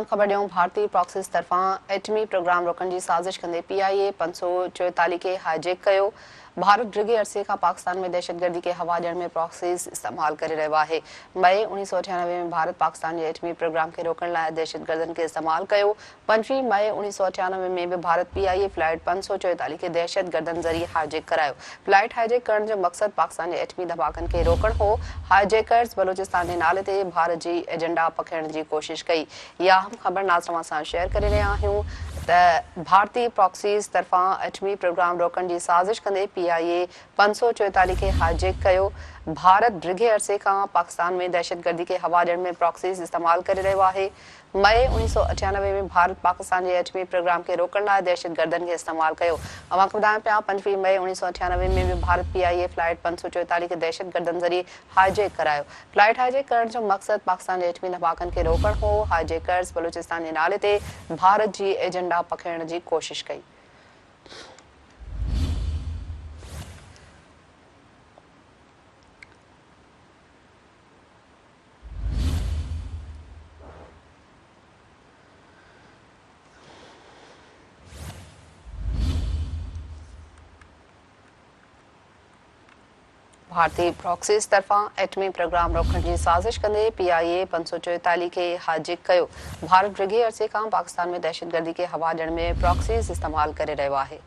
ख़बर ॾियूं। भारतीय प्रॉक्सीज़ तरफ़ां एटमी प्रोग्राम रोकण जी साज़िश कंदे PIA 544 खे हाईजैक कयो। भारत डिघे अरसे खां पाकिस्तान में दहशतगर्दी खे हवा ॾियण में प्रॉक्सीज़ इस्तेमाल करे रहियो आहे। मई 1998 में भारत पाकिस्तान जे एटमी प्रोग्राम खे रोकण लाइ दहशतगर्दनि खे इस्तेमाल कयो। 25 मई 1998 में बि भारत PIA फ्लाइट 544 खे दहशतगर्दनि ज़रिए हाईजैक करायो। फ्लाइट हाईजैक करण जो मक़सदु पाकिस्तान जे एटमी धमाकनि खे रोकणु हो। हाईजैकर्स बलूचिस्तान जे नाले ते भारत जी एजेंडा पखिड़ण जी कोशिश कई। इहा अहम ख़बर नाज़रीन सां शेयर करे रहिया आहियूं त भारतीय प्रॉक्सीज़ तरफ़ां एटमी प्रोग्राम रोकण जी साज़िश कंदे PIA 544 खे हाईजैक कयो। भारत डिघे अरसे खां पाकिस्तान में दहशतगर्दी खे हवा ॾियण में प्रॉक्सीज़ इस्तेमाल करे रहियो आहे। मई 1998 में भारत पाकिस्तान जे एटमी प्रोग्राम खे रोकण लाइ दहशतगर्दनि खे इस्तेमाल कयो। अवांखे ॿुधायां पिया 25 मई 1998 में बि भारत PIA फ्लाइट 544 खे दहशतगर्दनि ज़रिए हाईजैक करायो। फ्लाइट हाईजैक करण जो मक़सदु पाकिस्तान जे एटमी धमाकनि खे रोकणु हो। हाईजैकर्स बलूचिस्तान जे नाले ते भारत जी एजेंडा पखिड़ण जी कोशिश कई। भारतीय प्रॉक्सीज़ तरफ़ां एटमी प्रोग्राम रोकण जी साज़िश कंदे PIA 544 खे हाईजैक कयो। भारत डिघे अरसे खां पाकिस्तान में दहशतगर्दी खे हवा ॾियण में प्रॉक्सीज़ इस्तेमाल करे रहियो आहे।